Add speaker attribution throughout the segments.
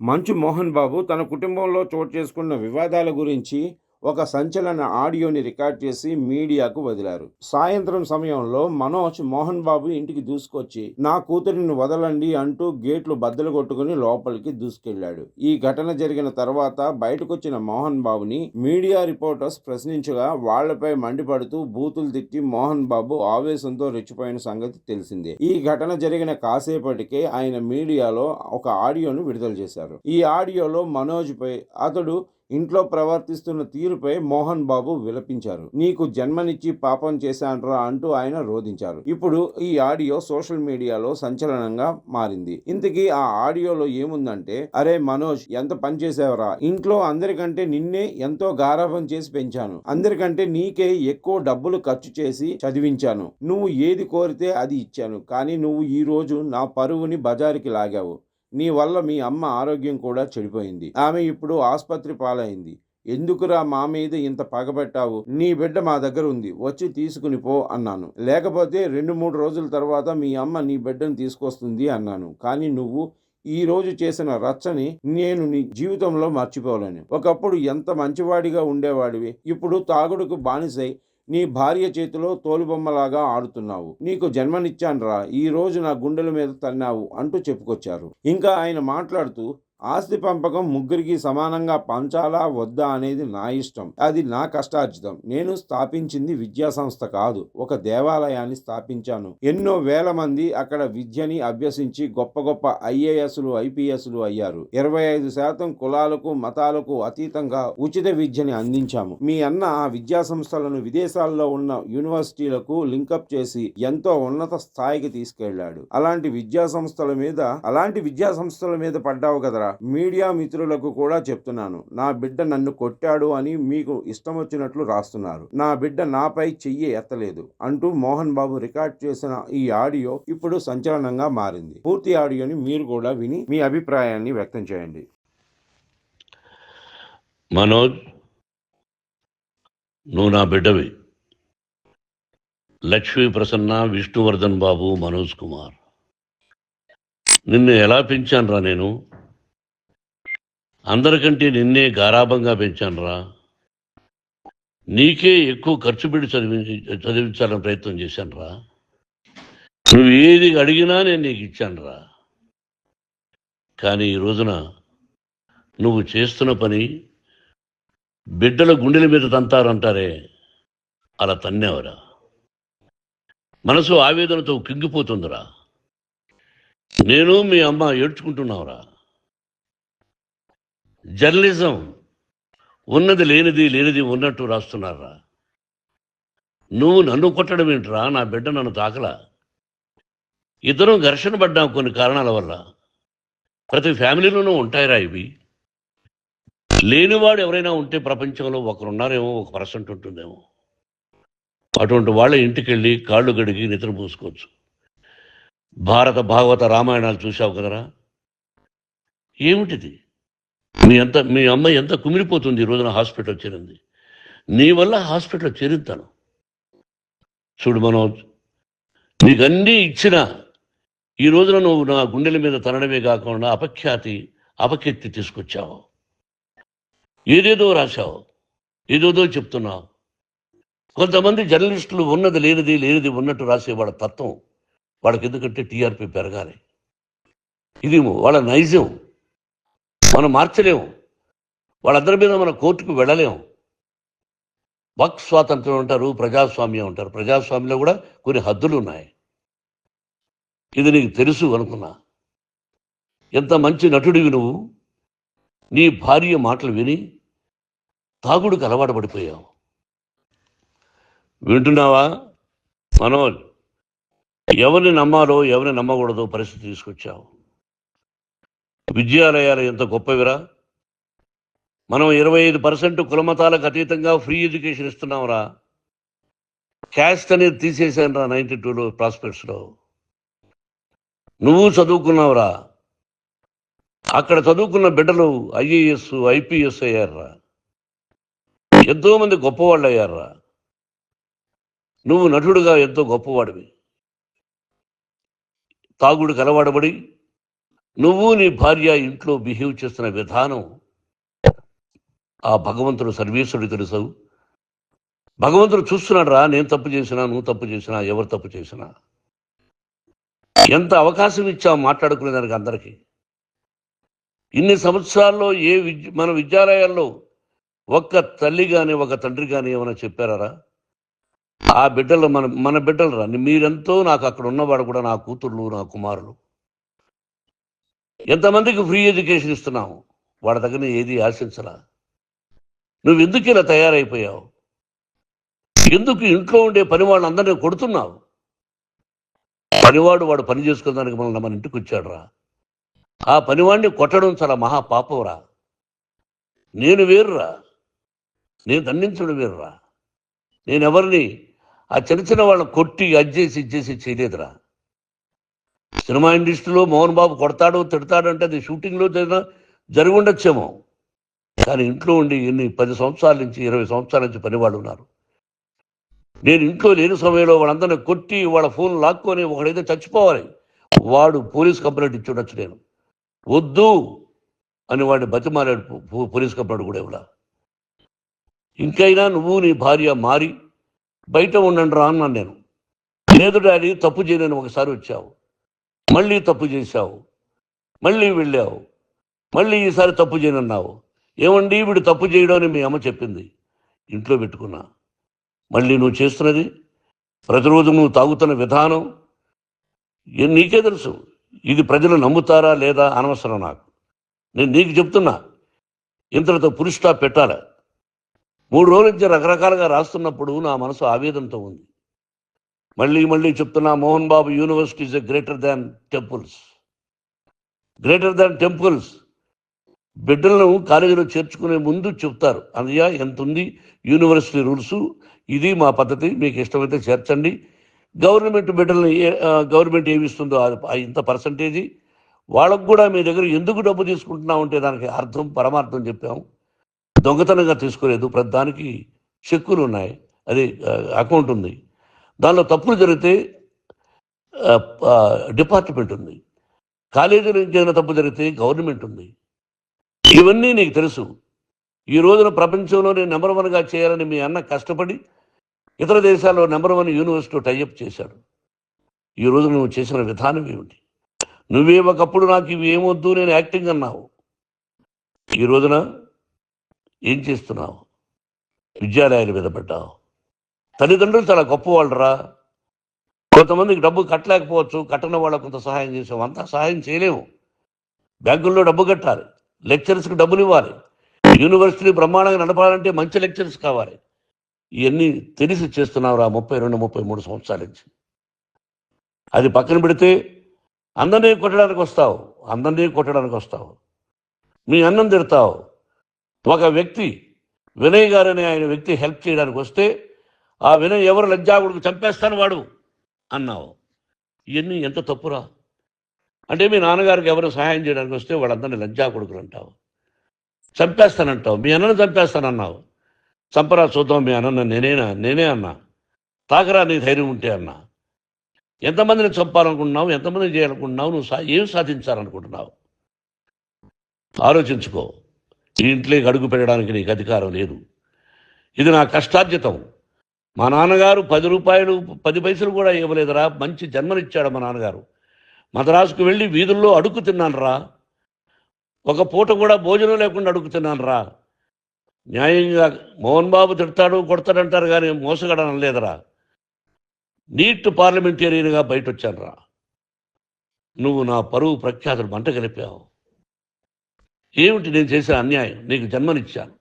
Speaker 1: మంచు మోహన్ బాబు తన కుటుంబంలో చోటు చేసుకున్న వివాదాల గురించి ఒక సంచలన ఆడియోని రికార్డ్ చేసి మీడియాకు వదిలారు. సాయంత్రం సమయంలో మనోజ్ మోహన్ బాబు ఇంటికి దూసుకొచ్చి నా కూతురిని వదలండి అంటూ గేట్లు బద్దలు కొట్టుకుని లోపలికి దూసుకెళ్లాడు. ఈ ఘటన జరిగిన తర్వాత బయటకొచ్చిన మోహన్ బాబుని మీడియా రిపోర్టర్స్ ప్రశ్నించగా వాళ్లపై మండిపడుతూ బూతులు తిట్టి మోహన్ బాబు ఆవేశంతో రెచ్చిపోయిన సంగతి తెలిసిందే. ఈ ఘటన జరిగిన కాసేపటికే ఆయన మీడియాలో ఒక ఆడియోను విడుదల చేశారు. ఈ ఆడియోలో మనోజ్ పై అతడు ఇంట్లో ప్రవర్తిస్తున్న తీరుపై మోహన్ బాబు విలపించారు. నీకు జన్మనిచ్చి పాపం చేశాన్రా అంటూ ఆయన రోధించారు. ఇప్పుడు ఈ ఆడియో సోషల్ మీడియాలో సంచలనంగా మారింది. ఇంతకీ ఆ ఆడియోలో ఏముందంటే, అరే మనోజ్, ఎంత పని చేసావురా, ఇంట్లో అందరికంటే నిన్నే ఎంతో గారాబం చేసి పెంచాను, అందరికంటే నీకే ఎక్కువ డబ్బులు ఖర్చు చేసి చదివించాను, నువ్వు ఏది కోరితే అది ఇచ్చాను, కానీ నువ్వు ఈ రోజు నా పరువుని బజారుకి లాగావు, నీ వల్ల మీ అమ్మ ఆరోగ్యం కూడా చెడిపోయింది, ఆమె ఇప్పుడు ఆసుపత్రి పాలైంది, ఎందుకురా మా మీద ఇంత పగబెట్టావు, నీ బిడ్డ మా దగ్గర ఉంది, వచ్చి తీసుకుని పో అన్నాను, లేకపోతే 2-3 రోజుల తర్వాత మీ అమ్మ నీ బిడ్డను తీసుకొస్తుంది అన్నాను, కానీ నువ్వు ఈ రోజు చేసిన రచ్చని నేను నీ జీవితంలో మర్చిపోలేను. ఒకప్పుడు ఎంత మంచివాడిగా ఉండేవాడివి, ఇప్పుడు తాగుడుకు బానిసై నీ భార్య చేతిలో తోలుబొమ్మలాగా ఆడుతున్నావు, నీకు జన్మనిచ్చాన్రా, ఈ రోజు నా గుండెల మీద తన్నావు అంటూ చెప్పుకొచ్చారు. ఇంకా ఆయన మాట్లాడుతూ, ఆస్తి పంపకం ముగ్గురికి సమానంగా పంచాలా వద్దా అనేది నా ఇష్టం, అది నా కష్టార్జితం, నేను స్థాపించింది విద్యా సంస్థ కాదు, ఒక దేవాలయాన్ని స్థాపించాను, ఎన్నో వేల మంది అక్కడ విద్యని అభ్యసించి గొప్ప గొప్ప ఐఏఎస్లు ఐపీఎస్లు అయ్యారు, 25% కులాలకు మతాలకు అతీతంగా ఉచిత విద్యని అందించాము, మీ అన్న ఆ విద్యా సంస్థలను విదేశాల్లో ఉన్న యూనివర్సిటీలకు లింకప్ చేసి ఎంతో ఉన్నత స్థాయికి తీసుకెళ్లాడు, అలాంటి విద్యా సంస్థల మీద పడ్డావు కదరా, మీడియా మిత్రులకు కూడా చెప్తున్నాను, నా బిడ్డ నన్ను కొట్టాడు అని మీకు ఇష్టం వచ్చినట్లు రాస్తున్నారు, నా బిడ్డ నాపై చెయ్యి ఎత్తలేదు అంటూ మోహన్ బాబు రికార్డ్ చేసిన ఈ ఆడియో ఇప్పుడు సంచలనంగా మారింది. పూర్తి ఆడియోని మీరు కూడా విని మీ అభిప్రాయాన్ని వ్యక్తం చేయండి.
Speaker 2: మనోజ్, నువ్వు నా బిడ్డవి. లక్ష్మీ ప్రసన్న, విష్ణువర్ధన్ బాబు, మనోజ్ కుమార్, నిన్ను ఎలా పెంచానురా నేను, అందరికంటే నిన్నే గారాభంగా పెంచానురా, నీకే ఎక్కువ ఖర్చు పెట్టి చదివించాలని ప్రయత్నం చేశానురా, నువ్వు ఏది అడిగినా నేను నీకు ఇచ్చానురా, కానీ ఈ రోజున నువ్వు చేస్తున్న పని బిడ్డల గుండెల మీద తంతారంటారే, అలా తన్నేవరా, మనసు ఆవేదనతో కింగిపోతుందిరా, నేను మీ అమ్మ ఏడ్చుకుంటున్నావురా. జర్నలిజం ఉన్నది లేనిది, లేనిది ఉన్నట్టు రాస్తున్నారా, నువ్వు నన్ను కొట్టడం ఏంట్రా, నా బిడ్డ నన్ను తాకలా, ఇద్దరం ఘర్షణ పడ్డాం కొన్ని కారణాల వల్ల, ప్రతి ఫ్యామిలీలోనూ ఉంటాయిరా ఇవి, లేనివాడు ఎవరైనా ఉంటే ప్రపంచంలో ఒకరున్నారేమో, 1% ఉంటుందేమో, అటువంటి వాళ్ళ ఇంటికి వెళ్ళి కాళ్ళు గడిగి నిద్ర పూసుకోవచ్చు. భారత భాగవత రామాయణాలు చూశావు కదరా, ఏమిటిది, మీ అమ్మ ఎంత కుమిలిపోతుంది ఈ రోజున హాస్పిటల్ చేరింది, నీ వల్ల హాస్పిటల్ చేరుతాను. చూడు మనోజ్, నీకన్నీ ఇచ్చిన ఈ రోజున నువ్వు నా గుండెల మీద తనడమే కాకుండా అపకీర్తి తీసుకొచ్చావు, ఏదేదో రాశావు, ఏదేదో చెప్తున్నావు. కొంతమంది జర్నలిస్టులు ఉన్నది లేనిది, లేనిది ఉన్నట్టు రాసే వాళ్ళ తత్వం వాళ్ళకి, ఎందుకంటే టీఆర్పీ పెరగాలి, ఇది వాళ్ళ నైజం, మనం మార్చలేము, వాళ్ళందరి మీద మన కోర్టుకు వెళ్ళలేము. వాక్ స్వాతంత్రం అంటారు, ప్రజాస్వామ్యం అంటారు, ప్రజాస్వామ్యంలో కూడా కొన్ని హద్దులు ఉన్నాయి, ఇది నీకు తెలుసు అనుకున్నా. ఎంత మంచి నటుడివి నువ్వు, నీ భార్య మాటలు విని తాగుడుకు అలవాటు పడిపోయావు. వింటున్నావా మనోజ్, ఎవరిని నమ్మాలో ఎవరిని నమ్మకూడదో పరిస్థితి తీసుకొచ్చావు. విద్యాలయాలు ఎంత గొప్పవిరా, మనం 25% కులమతాలకు అతీతంగా ఫ్రీ ఎడ్యుకేషన్ ఇస్తున్నాంరా, క్యాస్ట్ అనేది తీసేశాను రా 92లో ప్రాస్పెక్ట్స్లో. నువ్వు చదువుకున్నావురా, అక్కడ చదువుకున్న బిడ్డలు ఐఏఎస్ ఐపీఎస్ అయ్యారా, ఎంతోమంది గొప్పవాళ్ళు అయ్యారా, నువ్వు నటుడుగా ఎంతో గొప్పవాడివి. తాగుడికి అలవాడబడి నువ్వు నీ భార్య ఇంట్లో బిహేవ్ చేస్తున్న విధానం ఆ భగవంతుడు సర్వేశ్వరుడు తెలుసు. భగవంతుడు చూస్తున్నాడు రా, నేను తప్పు చేసినా, నువ్వు తప్పు చేసినా, ఎవరు తప్పు చేసినా. ఎంత అవకాశం ఇచ్చావు మాట్లాడుకునేదానికి అందరికీ. ఇన్ని సంవత్సరాల్లో మన విద్యాలయాల్లో ఒక్క తల్లి కానీ ఒక తండ్రి కానీ ఏమైనా చెప్పారా? ఆ బిడ్డలు మన బిడ్డలు రా, మీరెంతో నాకు అక్కడ ఉన్నవాడు కూడా నా కూతుర్లు, నా కుమారులు. ఎంతమందికి ఫ్రీ ఎడ్యుకేషన్ ఇస్తున్నావు, వాడి దగ్గర ఏది ఆశించలా. నువ్వు ఎందుకు ఇలా తయారైపోయావు? ఎందుకు ఇంట్లో ఉండే పని వాళ్ళందరినీ కొడుతున్నావు? పనివాడు వాడు పని చేసుకునేదానికి మన ఇంటికి వచ్చాడు రా. ఆ పనివాడిని కొట్టడం చాలా మహాపాపంరా. నేను వేరురా, నేను దండించడం వేరురా. నేను ఎవరిని ఆ చిన్న చిన్న వాళ్ళని కొట్టి అజ్జేసి ఇచ్చేసి చేయలేదురా. సినిమా ఇండస్ట్రీలో మోహన్ బాబు కొడతాడు తిడతాడు అంటే అది షూటింగ్లో జరిగి ఉండొచ్చేమో, కానీ ఇంట్లో ఉండి 10 సంవత్సరాల నుంచి 20 సంవత్సరాల నుంచి పనివాళ్ళు ఉన్నారు. నేను ఇంట్లో లేని సమయంలో వాళ్ళందరినీ కొట్టి వాళ్ళ ఫోన్ లాక్కొని ఒకడైతే చచ్చిపోవాలి, వాడు పోలీస్ కంప్లైంట్ ఇచ్చి ఉండొచ్చు. నేను వద్దు అని వాడిని బతిమాలాడు, పోలీస్ కంప్లైంట్ కూడా ఇవ్వలా. ఇంకైనా నువ్వు నీ భార్య మారి బయట ఉండండి రా అన్నాను నేను. లేదు డాడీ, తప్పు చేయలేని ఒకసారి వచ్చావు, మళ్ళీ తప్పు చేశావు, మళ్ళీ వెళ్ళావు, మళ్ళీ ఈసారి తప్పు చేయనన్నావు. ఏమండి వీడు తప్పు చేయడం అని మీ అమ్మ చెప్పింది, ఇంట్లో పెట్టుకున్నా. మళ్ళీ నువ్వు చేస్తున్నది, ప్రతిరోజు నువ్వు తాగుతున్న విధానం నీకే తెలుసు. ఇది ప్రజలు నమ్ముతారా లేదా అనవసరం నాకు. నేను నీకు చెప్తున్నా, ఇంతటితో పులి స్టాప్ పెట్టాలి. 3 రోజుల నుంచి రకరకాలుగా రాస్తున్నప్పుడు నా మనసు ఆవేదనతో ఉంది. మళ్ళీ చెప్తున్నా, Mohan Babu university is greater than temples. Greater than temples. బిడ్డలను కాలేజీలో చేర్చుకునే ముందు చెప్తారు, అన్నయ్య ఎంత ఉంది యూనివర్సిటీ రూల్స్, ఇది మా పద్ధతి, మీకు ఇష్టమైతే చేర్చండి. గవర్నమెంట్ బిడ్డలను గవర్నమెంట్ ఏమి ఇస్తుందో ఇంత పర్సంటేజీ, వాళ్ళకు కూడా మీ దగ్గర ఎందుకు డబ్బు తీసుకుంటున్నాం అంటే దానికి అర్థం పరమార్థం చెప్పాము. దొంగతనంగా తీసుకోలేదు, ప్రతి దానికి చెక్కులు ఉన్నాయి, అది అకౌంట్ ఉంది. దానిలో తప్పులు జరిగితే డిపార్ట్మెంట్ ఉంది. కాలేజీలో ఏదైనా తప్పు జరిగితే గవర్నమెంట్ ఉంది. ఇవన్నీ నీకు తెలుసు. ఈ రోజున ప్రపంచంలో నేను నెంబర్ 1గా చేయాలని మీ అన్న కష్టపడి ఇతర దేశాల్లో నెంబర్ 1 యూనివర్సిటీ టైఅప్ చేశాడు. ఈ రోజు నువ్వు చేసిన విధానం ఏమిటి? నువ్వే ఒకప్పుడు నాకు ఇవి ఏమొద్దు, నేను యాక్టింగ్ అన్నావు. ఈ రోజున ఏం చేస్తున్నావు? విద్యాలయాల మీద పడ్డావు. తల్లిదండ్రులు చాలా గొప్పవాళ్ళరా. కొంతమందికి డబ్బు కట్టలేకపోవచ్చు, కట్టని వాళ్ళకు కొంత సహాయం చేసాం, అంతా సహాయం చేయలేము. బ్యాంకుల్లో డబ్బు కట్టాలి, లెక్చరర్స్కి డబ్బులు ఇవ్వాలి, యూనివర్సిటీ బ్రహ్మాండంగా నడపాలంటే మంచి లెక్చరర్స్ కావాలి. ఇవన్నీ తెలిసి చేస్తున్నావురా 32-33 సంవత్సరాల నుంచి. అది పక్కన పెడితే అందరినీ కొట్టడానికి వస్తావు, మీ అన్నం తిడతావు. ఒక వ్యక్తి వినయ్ గారని ఆయన వ్యక్తి హెల్ప్ చేయడానికి వస్తే ఆ వినయ్ ఎవరు లజ్జాగుడికి చంపేస్తాను వాడు అన్నావు. ఇవన్నీ ఎంత తప్పురా. అంటే మీ నాన్నగారికి ఎవరు సహాయం చేయడానికి వస్తే వాళ్ళందరినీ లజ్జాగుడుకులు అంటావు, చంపేస్తానంటావు. మీ అన్నను చంపేస్తానన్నావు. చంపరా చూద్దాం మీ అన్న, నేనే అన్నా. తాకరా నీ ధైర్యం ఉంటే అన్నా. ఎంతమందిని చంపాలనుకుంటున్నావు, ఎంతమందిని చేయాలనుకుంటున్నావు, నువ్వు ఏం సాధించాలనుకుంటున్నావు ఆలోచించుకో. ఈ ఇంట్లోకి అడుగు పెట్టడానికి నీకు అధికారం లేదు. ఇది నా కష్టార్జితం. మా నాన్నగారు 10 రూపాయలు 10 పైసలు కూడా ఇవ్వలేదురా. మంచి జన్మనిచ్చాడు మా నాన్నగారు. మద్రాసుకు వెళ్ళి వీధుల్లో అడుగు తిన్నాను రా. ఒక పూట కూడా భోజనం లేకుండా అడుగు తిన్నాను రా. న్యాయంగా మోహన్ బాబు తిడతాడు కొడతాడంటారు కానీ మోసగడనం లేదురా. నీట్ పార్లమెంటేరియన్గా బయట వచ్చాను రా. నువ్వు నా పరువు ప్రఖ్యాతులు మంట కలిపావు. ఏమిటి నేను చేసిన అన్యాయం? నీకు జన్మనిచ్చాను,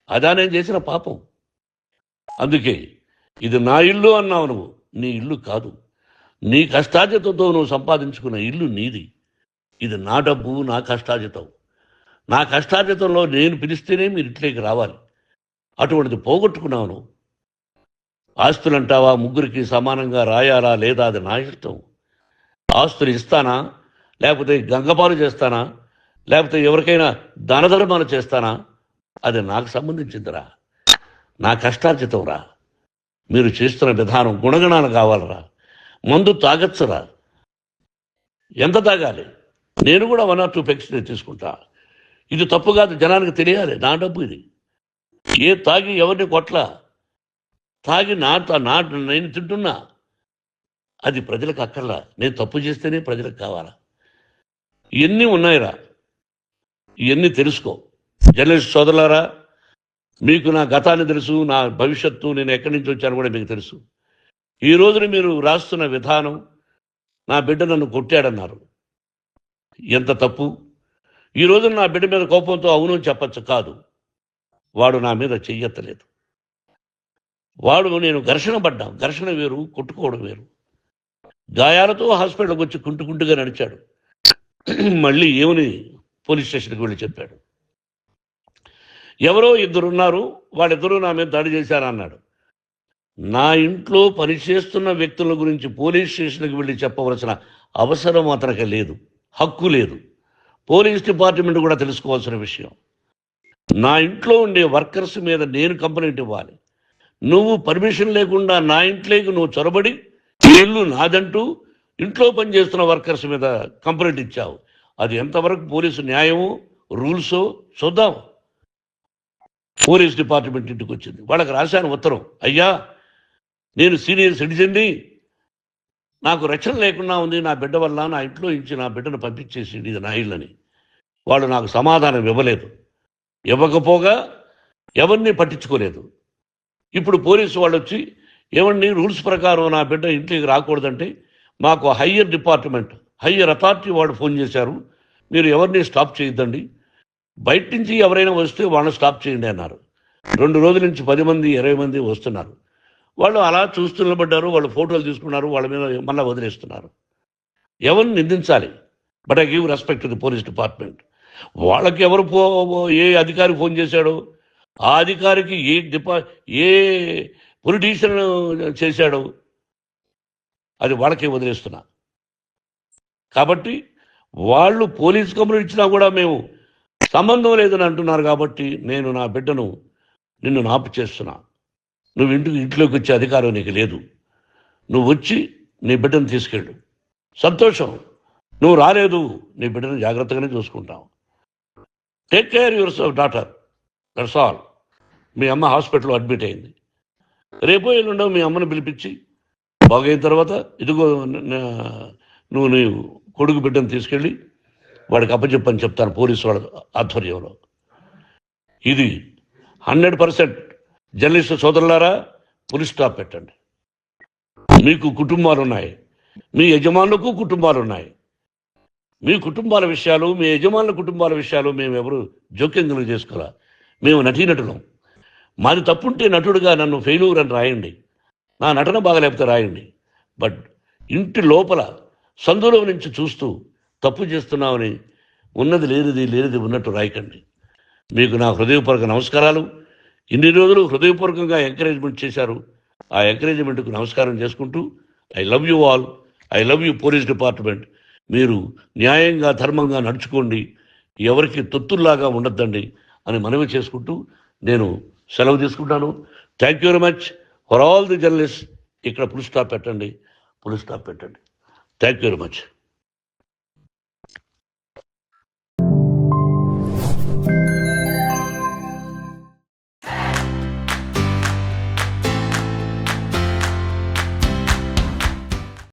Speaker 2: అదా నేను చేసిన పాపం. అందుకే ఇది నా ఇల్లు అన్నావు. నువ్వు నీ ఇల్లు కాదు, నీ కష్టార్జితంతో నువ్వు సంపాదించుకున్న ఇల్లు నీది. ఇది నా డబ్బు, నా కష్టార్జితం. నా కష్టార్జితంలో నేను పిలిస్తేనే మీరు ఇంట్లోకి రావాలి. అటువంటిది పోగొట్టుకున్నావు నువ్వు. ఆస్తులు అంటావా, ముగ్గురికి సమానంగా రాయాలా లేదా అది నా ఇష్టం. ఆస్తులు ఇస్తానా, లేకపోతే గంగపాలు చేస్తానా, లేకపోతే ఎవరికైనా దానధర్మాలు చేస్తానా, అది నాకు సంబంధించిందిరా, నా కష్టార్జితం రా. మీరు చేస్తున్న విధానం గుణగణాలు కావాలరా. మందు తాగచ్చురా. ఎంత తాగాలి? నేను కూడా 1 or 2 పెగ్స్ నేను తీసుకుంటా. ఇది తప్పు కాదు, జనానికి తెలియాలి. నా డబ్బు ఇది. తాగి ఎవరిని కొట్ల, తాగి నా నేను తింటున్నా, అది ప్రజలకు అక్కర్లా. నేను తప్పు చేస్తేనే ప్రజలకు కావాలా. ఇవన్నీ ఉన్నాయిరా, ఇవన్నీ తెలుసుకో. జర్నలిస్ట్ సోదరులారా, మీకు నా గతాన్ని తెలుసు, నా భవిష్యత్తు, నేను ఎక్కడి నుంచి వచ్చాను కూడా మీకు తెలుసు. ఈ రోజున మీరు రాస్తున్న విధానం, నా బిడ్డ నన్ను కొట్టాడన్నారు, ఎంత తప్పు. ఈ రోజున నా బిడ్డ మీద కోపంతో అవును చెప్పచ్చు, కాదు. వాడు నా మీద చెయ్యెత్తలేదు. నేను ఘర్షణ పడ్డాం. ఘర్షణ వేరు, కొట్టుకోవడం వేరు. గాయాలతో హాస్పిటల్కి వచ్చి కుంటుకుంటుగా నడిచాడు. మళ్ళీ ఏమని పోలీస్ స్టేషన్కి వెళ్ళి చెప్పాడు. ఎవరో ఇద్దరున్నారు, వాళ్ళిద్దరూ నా మీద దాడి చేశారన్నాడు. నా ఇంట్లో పనిచేస్తున్న వ్యక్తుల గురించి పోలీస్ స్టేషన్కి వెళ్ళి చెప్పవలసిన అవసరం అతనికి లేదు, హక్కు లేదు. పోలీస్ డిపార్ట్మెంట్ కూడా తెలుసుకోవాల్సిన విషయం. నా ఇంట్లో ఉండే వర్కర్స్ మీద నేను కంప్లైంట్ ఇవ్వాలి. నువ్వు పర్మిషన్ లేకుండా నా ఇంట్లోకి నువ్వు చొరబడి ఇల్లు నాదంటూ ఇంట్లో పనిచేస్తున్న వర్కర్స్ మీద కంప్లైంట్ ఇచ్చావు. అది ఎంతవరకు పోలీసు న్యాయమో రూల్సో చూద్దాం. పోలీస్ డిపార్ట్మెంట్ ఇంటికి వచ్చింది. వాళ్ళకి రాశాను ఉత్తరం, అయ్యా నేను సీనియర్ సిటిజన్ని, నాకు రక్షణ లేకుండా ఉంది, నా బిడ్డ వల్ల నా ఇంట్లో ఇచ్చి నా బిడ్డను పంపించేసి ఇది నా ఇల్లని. వాళ్ళు నాకు సమాధానం ఇవ్వలేదు. ఇవ్వకపోగా ఎవరిని పట్టించుకోలేదు. ఇప్పుడు పోలీసు వాళ్ళు వచ్చి ఏమండి రూల్స్ ప్రకారం నా బిడ్డ ఇంటికి రాకూడదంటే మాకు హయ్యర్ డిపార్ట్మెంట్, హయ్యర్ అథారిటీ వాళ్ళు ఫోన్ చేశారు, మీరు ఎవరిని స్టాప్ చేయొద్దండి, బయట నుంచి ఎవరైనా వస్తే వాళ్ళని స్టాప్ చేయండి అన్నారు. 2 రోజుల నుంచి 10 మంది 20 మంది వస్తున్నారు. వాళ్ళు అలా చూస్తూ నిలబడ్డారు, వాళ్ళు ఫోటోలు తీసుకున్నారు, వాళ్ళ మీద మళ్ళీ వదిలేస్తున్నారు. ఎవరిని నిందించాలి? But I give respect to the police department. వాళ్ళకి ఎవరు ఏ అధికారి ఫోన్ చేశాడో, ఆ అధికారికి ఏ పొలిటీషియన్ చేశాడో అది వాళ్ళకే వదిలేస్తున్నా. కాబట్టి వాళ్ళు పోలీస్ కంప్లైంట్ ఇచ్చినా కూడా మేము సంబంధం లేదని అంటున్నారు. కాబట్టి నేను నా బిడ్డను నిన్ను నాపు చేస్తున్నా. నువ్వు ఇంట్లోకి వచ్చే అధికారం నీకు లేదు. నువ్వు వచ్చి నీ బిడ్డను తీసుకెళ్ళు, సంతోషం. నువ్వు రాలేదు, నీ బిడ్డను జాగ్రత్తగానే చూసుకుంటావు. Take care your daughter, that's all. మీ అమ్మ హాస్పిటల్లో అడ్మిట్ అయింది. రేపో ఎల్లుండో మీ అమ్మను పిలిపించి బాగైన తర్వాత ఇదిగో నువ్వు నీ కొడుకు బిడ్డను తీసుకెళ్ళి వాడికి అప్పచెప్పని చెప్తాను పోలీసు వాళ్ళ ఆధ్వర్యంలో. ఇది 100% జర్నలిస్టు సోదరులారా, పులి స్టాప్ పెట్టండి. మీకు కుటుంబాలు ఉన్నాయి, మీ యజమానులకు కుటుంబాలు ఉన్నాయి. మీ కుటుంబాల విషయాలు, మీ యజమానుల కుటుంబాల విషయాలు మేము ఎవరు జోక్యం చేసుకోవాలా. మేము నటీనటులం. మాది తప్పుంటే నటుడుగా నన్ను ఫెయిల్యూర్ అని రాయండి, నా నటన బాగలేకపోతే రాయండి. బట్ ఇంటి లోపల సందులో నుంచి చూస్తూ తప్పు చేస్తున్నామని ఉన్నది లేనిది ఉన్నట్టు రాయకండి. మీకు నా హృదయపూర్వక నమస్కారాలు. ఇన్ని రోజులు హృదయపూర్వకంగా ఎంకరేజ్మెంట్ చేశారు. ఆ ఎంకరేజ్మెంట్కు నమస్కారం చేసుకుంటూ I love you all. I love you police department. మీరు న్యాయంగా ధర్మంగా నడుచుకోండి, ఎవరికి తొత్తుల్లాగా ఉండొద్దండి అని మనవి చేసుకుంటూ నేను సెలవు తీసుకుంటాను. Thank you very much for all the journalist. ఇక్కడ పులి స్టాప్ పెట్టండి. Thank you very much.